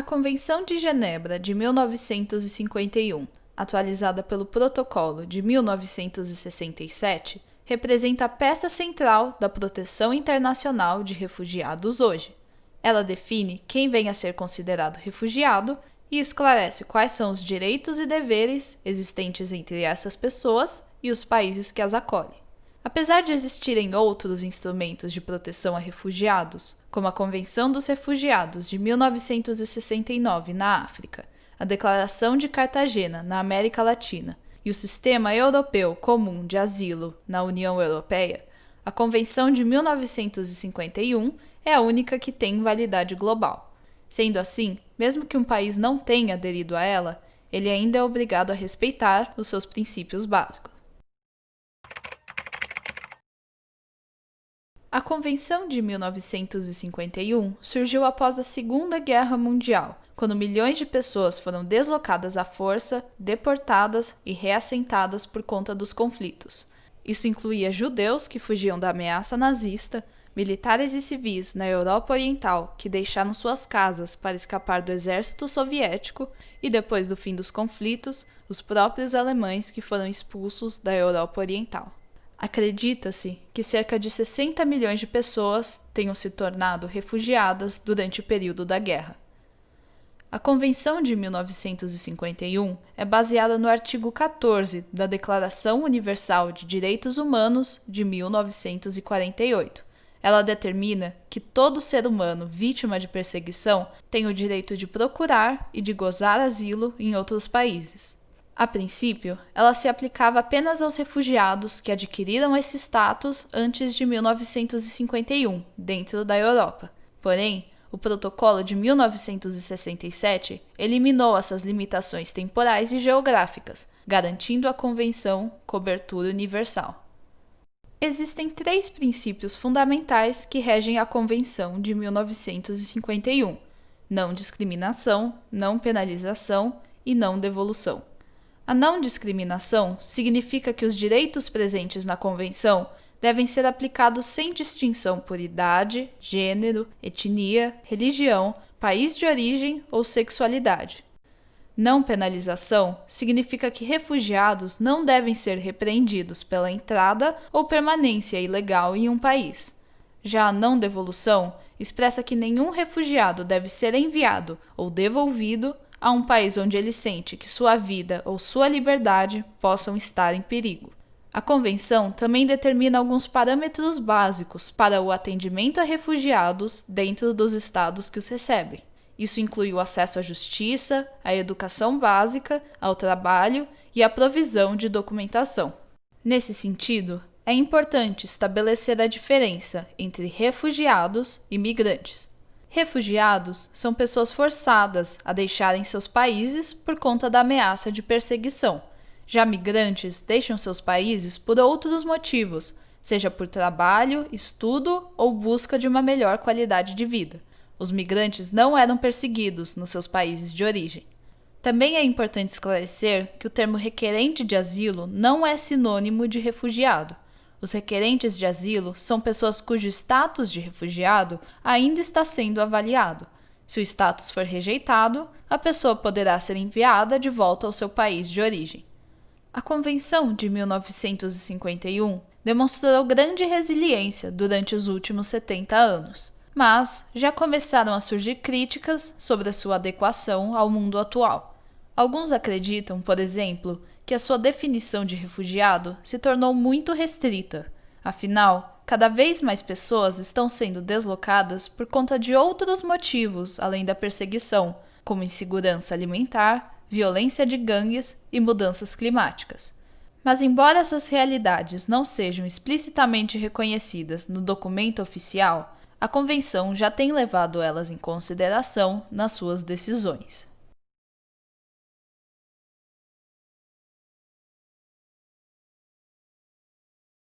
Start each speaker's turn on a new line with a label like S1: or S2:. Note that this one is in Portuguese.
S1: A Convenção de Genebra de 1951, atualizada pelo Protocolo de 1967, representa a peça central da proteção internacional de refugiados hoje. Ela define quem vem a ser considerado refugiado e esclarece quais são os direitos e deveres existentes entre essas pessoas e os países que as acolhem. Apesar de existirem outros instrumentos de proteção a refugiados, como a Convenção dos Refugiados de 1969 na África, a Declaração de Cartagena na América Latina e o Sistema Europeu Comum de Asilo na União Europeia, a Convenção de 1951 é a única que tem validade global. Sendo assim, mesmo que um país não tenha aderido a ela, ele ainda é obrigado a respeitar os seus princípios básicos. A Convenção de 1951 surgiu após a Segunda Guerra Mundial, quando milhões de pessoas foram deslocadas à força, deportadas e reassentadas por conta dos conflitos. Isso incluía judeus que fugiam da ameaça nazista, militares e civis na Europa Oriental que deixaram suas casas para escapar do exército soviético e, depois do fim dos conflitos, os próprios alemães que foram expulsos da Europa Oriental. Acredita-se que cerca de 60 milhões de pessoas tenham se tornado refugiadas durante o período da guerra. A Convenção de 1951 é baseada no artigo 14 da Declaração Universal de Direitos Humanos de 1948. Ela determina que todo ser humano vítima de perseguição tem o direito de procurar e de gozar asilo em outros países. A princípio, ela se aplicava apenas aos refugiados que adquiriram esse status antes de 1951, dentro da Europa. Porém, o Protocolo de 1967 eliminou essas limitações temporais e geográficas, garantindo à Convenção cobertura universal. Existem 3 princípios fundamentais que regem a Convenção de 1951: não discriminação, não penalização e não devolução. A não discriminação significa que os direitos presentes na Convenção devem ser aplicados sem distinção por idade, gênero, etnia, religião, país de origem ou sexualidade. Não penalização significa que refugiados não devem ser repreendidos pela entrada ou permanência ilegal em um país. Já a não devolução expressa que nenhum refugiado deve ser enviado ou devolvido a um país onde ele sente que sua vida ou sua liberdade possam estar em perigo. A Convenção também determina alguns parâmetros básicos para o atendimento a refugiados dentro dos estados que os recebem. Isso inclui o acesso à justiça, à educação básica, ao trabalho e à provisão de documentação. Nesse sentido, é importante estabelecer a diferença entre refugiados e migrantes. Refugiados são pessoas forçadas a deixarem seus países por conta da ameaça de perseguição. Já migrantes deixam seus países por outros motivos, seja por trabalho, estudo ou busca de uma melhor qualidade de vida. Os migrantes não eram perseguidos nos seus países de origem. Também é importante esclarecer que o termo requerente de asilo não é sinônimo de refugiado. Os requerentes de asilo são pessoas cujo status de refugiado ainda está sendo avaliado. Se o status for rejeitado, a pessoa poderá ser enviada de volta ao seu país de origem. A Convenção de 1951 demonstrou grande resiliência durante os últimos 70 anos, mas já começaram a surgir críticas sobre a sua adequação ao mundo atual. Alguns acreditam, por exemplo, que a sua definição de refugiado se tornou muito restrita. Afinal, cada vez mais pessoas estão sendo deslocadas por conta de outros motivos além da perseguição, como insegurança alimentar, violência de gangues e mudanças climáticas. Mas embora essas realidades não sejam explicitamente reconhecidas no documento oficial, a Convenção já tem levado elas em consideração nas suas decisões.